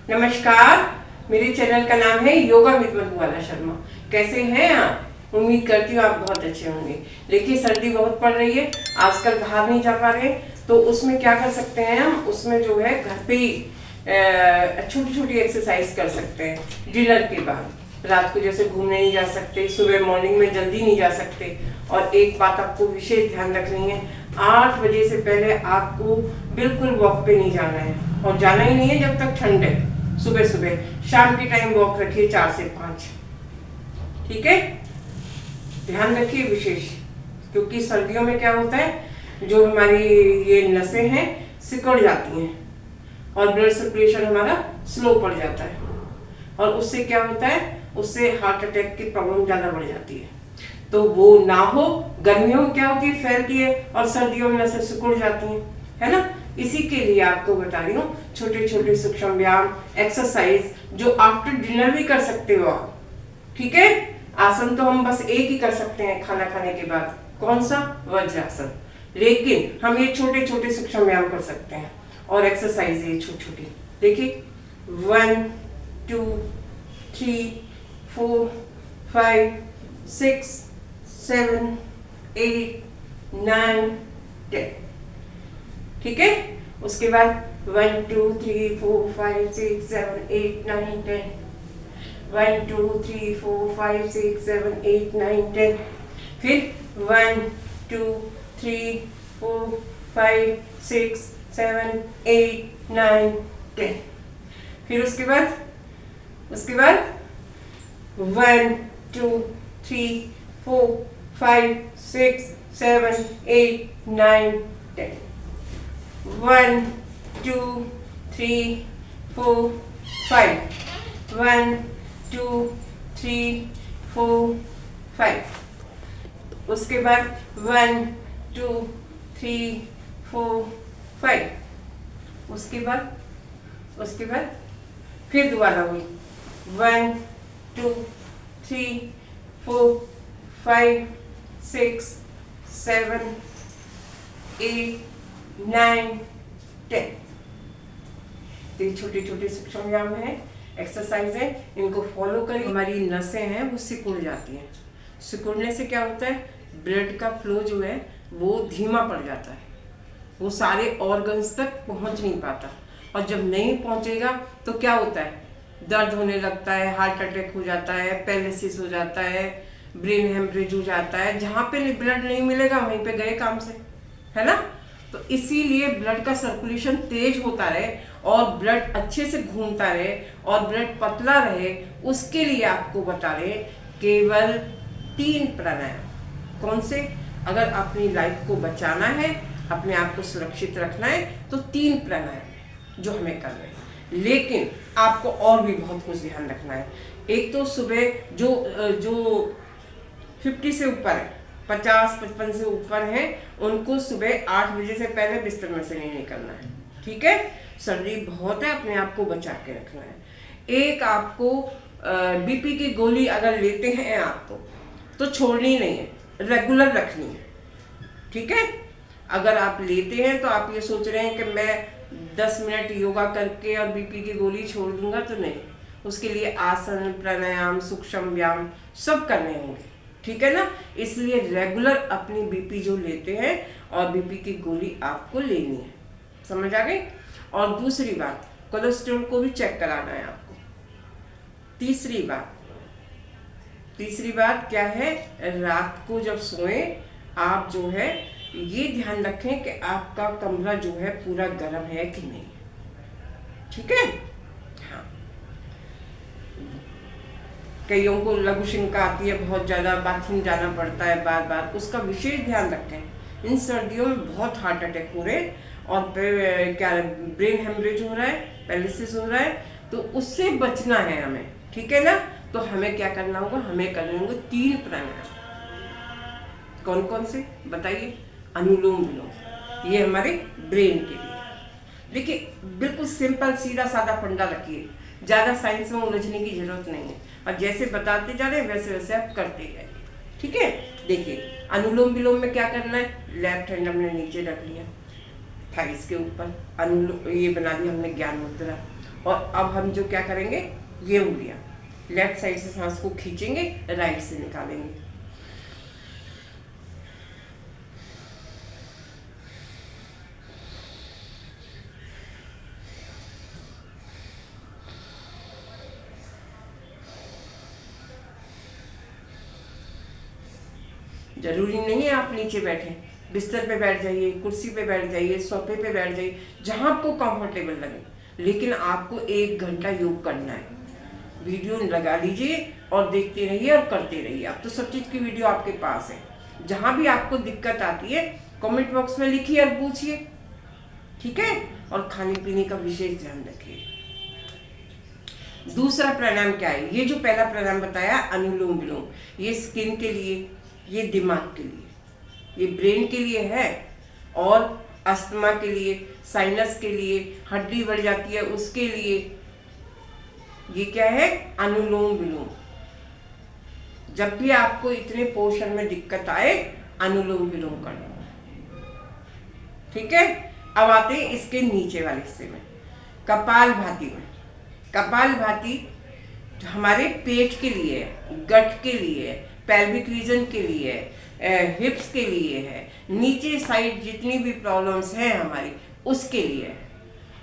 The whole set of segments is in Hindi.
नमस्कार, मेरे चैनल का नाम है योगा विद मधुबाला शर्मा। कैसे हैं आप? उम्मीद करती हूँ आप बहुत अच्छे होंगे। देखिए सर्दी बहुत पड़ रही है, आजकल बाहर नहीं जा पा रहे, तो उसमें क्या कर सकते हैं हम? उसमें जो है घर पे ही छोटी छोटी एक्सरसाइज कर सकते हैं। डिनर के बाद रात को जैसे घूमने नहीं जा सकते, सुबह मॉर्निंग में जल्दी नहीं जा सकते। और एक बात आपको विशेष ध्यान रखनी है, 8 बजे से पहले आपको बिल्कुल वॉक पे नहीं जाना है, और जाना ही नहीं है जब तक ठंड है। सुबह सुबह शाम के टाइम वॉक रखिए 4 से 5, ठीक है? ध्यान रखिए विशेष, क्योंकि सर्दियों में क्या होता है, जो हमारी ये नसें हैं सिकुड़ जाती हैं और ब्लड सर्कुलेशन हमारा स्लो पड़ जाता है, और उससे क्या होता है, उससे हार्ट अटैक की प्रॉब्लम ज़्यादा बढ़ जाती है। तो वो ना हो। गर्मियों में क्या होती है, फैलती है, और सर्दियों में नसें सिकुड़ जाती हैं, है ना? इसी के लिए आपको बता रही हूँ छोटे छोटे सूक्ष्म व्यायाम, एक्सरसाइज जो आफ्टर डिनर भी कर सकते हो आप, ठीक है? आसन तो हम बस एक ही कर सकते हैं खाना खाने के बाद, कौन सा? वज्रासन। लेकिन हम ये छोटे छोटे सूक्ष्म व्यायाम कर सकते हैं, और एक्सरसाइज ये छोटी छोटी। देखिए 1 2 3 4 5 6 7 8 9 10, ठीक है? उसके बाद 1 2 3 4 5 6 7 8 9 10, 1 2 3 4 5 6 7 8 9 10, फिर 1 2 3 4 5 6 7 8 9 10, फिर उसके बाद 1 2 3 4 5 6 7 8 9 10, 1 2 3 4 5, 1 2 3 4 5, उसके बाद 1 2 3 4 5, उसके बाद फिर दोबारा हुई 1 2 3 4 5 6 7 8 9 10। तो ये छोटे छोटे सूक्ष्म व्यायाम है, एक्सरसाइज है, इनको फॉलो करिए। हमारी नसें हैं वो सिकुड़ जाती हैं। सिकुड़ने से क्या होता है, ब्लड का फ्लो जो है वो धीमा पड़ जाता है, वो सारे ऑर्गन्स तक पहुंच नहीं पाता, और जब नहीं पहुंचेगा तो क्या होता है, दर्द होने लगता है, हार्ट अटैक हो जाता है, पैरालिसिस हो जाता है, ब्रेन हेमरेज हो जाता है। जहाँ पे ब्लड नहीं मिलेगा वहीं पे गए काम से, है ना? तो इसीलिए ब्लड का सर्कुलेशन तेज होता रहे, और ब्लड अच्छे से घूमता रहे, और ब्लड पतला रहे, उसके लिए आपको बता रहे केवल 3 प्राणायाम। कौन से? अगर अपनी लाइफ को बचाना है, अपने आप को सुरक्षित रखना है, तो 3 प्राणायाम जो हमें करना है। लेकिन आपको और भी बहुत कुछ ध्यान रखना है। एक तो सुबह जो 50 से ऊपर है, 50-55 से ऊपर हैं, उनको सुबह 8 बजे से पहले बिस्तर में से नहीं निकलना है, ठीक है? सर्दी बहुत है, अपने आप को बचा के रखना है। एक आपको बीपी की गोली अगर लेते हैं आप तो छोड़नी नहीं है, रेगुलर रखनी है, ठीक है? अगर आप लेते हैं तो आप ये सोच रहे हैं कि मैं 10 मिनट योगा करके और बीपी की गोली छोड़ दूंगा, तो नहीं। उसके लिए आसन, प्राणायाम, सूक्ष्म व्यायाम सब करने होंगे, ठीक है ना? इसलिए रेगुलर अपनी बीपी जो लेते हैं, और बीपी की गोली आपको लेनी है, समझ आ गई? और दूसरी बात, कोलेस्ट्रॉल को भी चेक कराना है आपको। तीसरी बात क्या है, रात को जब सोएं आप जो है ये ध्यान रखें कि आपका कमरा जो है पूरा गर्म है कि नहीं, ठीक है? हाँ, कईयों को लघु शिंका आती है, बहुत ज़्यादा बाथरूम जाना पड़ता है बार बार, उसका विशेष ध्यान रखें। इन सर्दियों में बहुत हार्ट अटैक हो रहे हैं, और क्या ब्रेन हेमरेज हो रहा है, पैरालिसिस हो रहा है, तो उससे बचना है हमें, ठीक है ना? तो हमें क्या करना होगा, हमें करने होंगे 3 प्राणायाम। कौन कौन से बताइए? अनुलोम विलोम, ये हमारे ब्रेन के लिए। देखिए बिल्कुल सिंपल सीधा साधा फंडा रखिए, ज़्यादा साइंस में उलझने की जरूरत नहीं है, और जैसे बताते जा रहे हैं वैसे वैसे आप करते जाइए, ठीक है? देखिए अनुलोम विलोम में क्या करना है, लेफ्ट हैंड हमने नीचे रख लिया थाइस के ऊपर, अनुलोम ये बना दिया हमने ज्ञान मुद्रा, और अब हम जो क्या करेंगे, ये उंगलियां लेफ्ट साइड से सांस को खींचेंगे, राइट से निकालेंगे। जरूरी नहीं है आप नीचे बैठे, बिस्तर पे बैठ जाइए, कुर्सी पे बैठ जाइए, सोफे पे बैठ जाइए, जहां आपको कंफर्टेबल लगे, लेकिन आपको 1 घंटा योग करना है। वीडियो लगा लीजिए और देखते रहिए और करते रहिए। अब तो सब चीज की वीडियो आपके पास है। जहां भी आपको दिक्कत आती है कमेंट बॉक्स में लिखिए और पूछिए, ठीक है। और खाने पीने का विशेष ध्यान रखिए। दूसरा प्राणायाम क्या है, ये जो पहला प्राणायाम बताया अनुलोम विलोम, ये स्किन के लिए, ये दिमाग के लिए, ये ब्रेन के लिए है, और अस्थमा के लिए, साइनस के लिए, हड्डी बढ़ जाती है उसके लिए। ये क्या है, अनुलोम विलोम। जब भी आपको इतने पोर्शन में दिक्कत आए, अनुलोम विलोम करना, ठीक है। अब आते हैं इसके नीचे वाले हिस्से में, कपालभाति में। कपालभाति हमारे पेट के लिए है, गट के लिए है, पेल्विक रीजन के लिए है, हिप्स के लिए है, नीचे साइड जितनी भी प्रॉब्लम्स हैं हमारी उसके लिए है।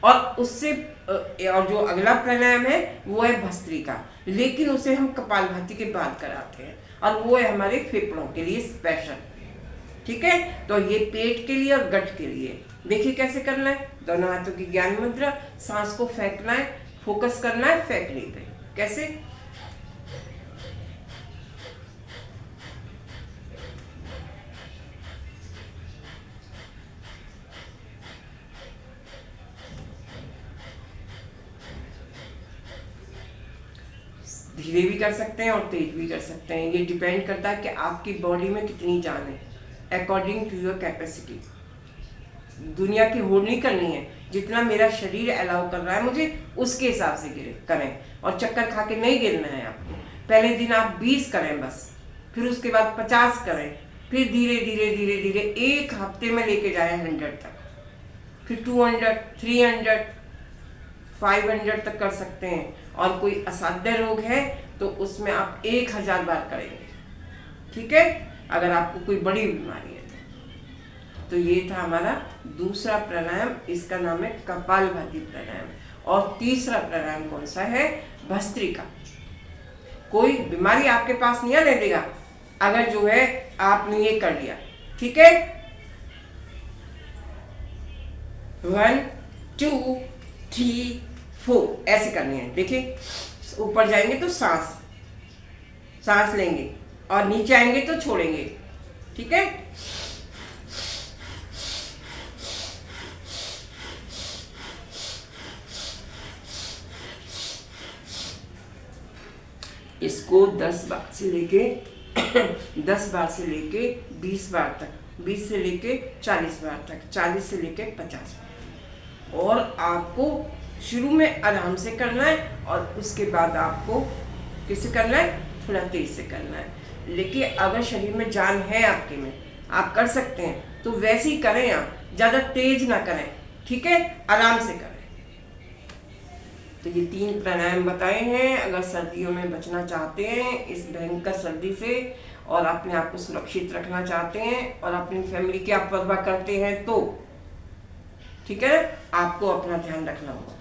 और उससे और जो अगला प्राणायाम है वो है भस्त्रिका, लेकिन उसे हम कपालभाति के बाद कराते हैं, और वो है हमारे फेफड़ों के लिए स्पेशल, ठीक है। तो ये पेट के लिए और गट के लिए। देखिए कैसे करना है, दोनों हाथों की ज्ञान मुद्रा, सांस को फेंकना है, फोकस करना है फेंकने पे। कैसे, धीरे भी कर सकते हैं और तेज भी कर सकते हैं। ये डिपेंड करता है कि आपकी बॉडी में कितनी जान है, अकॉर्डिंग टू योर कैपेसिटी। दुनिया की होड़ नहीं करनी है, जितना मेरा शरीर अलाउ कर रहा है मुझे उसके हिसाब से करें, और चक्कर खा के नहीं गिरना है आपको। पहले दिन आप 20 करें बस, फिर उसके बाद 50 करें, फिर धीरे धीरे धीरे धीरे 1 हफ्ते में लेके जाए 100 तक, फिर 200, 300, 500 तक कर सकते हैं। और कोई असाध्य रोग है तो उसमें आप 1000 बार करेंगे, ठीक है, अगर आपको कोई बड़ी बीमारी है तो। ये था हमारा दूसरा प्राणायाम, इसका नाम है कपालभाति प्राणायाम। और तीसरा प्राणायाम कौन सा है, भस्त्रिका। कोई बीमारी आपके पास नहीं आने देगा अगर जो है आपने ये कर लिया, ठीक है। 1 2 3 4 ऐसे करनी है। देखिए ऊपर जाएंगे तो सांस लेंगे, और नीचे आएंगे तो छोड़ेंगे, ठीक है। इसको 10 बार से लेके 10 बार से लेके 20 बार तक, 20 से लेके 40 बार तक, 40 से लेके 50 बार। और आपको शुरू में आराम से करना है, और उसके बाद आपको कैसे करना है, थोड़ा तेज से करना है। लेकिन अगर शरीर में जान है आपके में, आप कर सकते हैं तो वैसे ही करें, आप ज़्यादा तेज ना करें, ठीक है, आराम से करें। तो ये 3 प्राणायाम बताए हैं। अगर सर्दियों में बचना चाहते हैं इस भयंकर सर्दी से, और अपने आप को सुरक्षित रखना चाहते हैं, और अपनी फैमिली की आप परवाह करते हैं तो, ठीक है, आपको अपना ध्यान रखना होगा,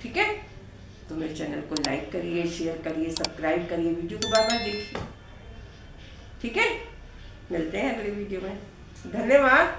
ठीक है। तो मेरे चैनल को लाइक करिए, शेयर करिए, सब्सक्राइब करिए, वीडियो को बार-बार देखिए, ठीक है। मिलते हैं अगले वीडियो में, धन्यवाद।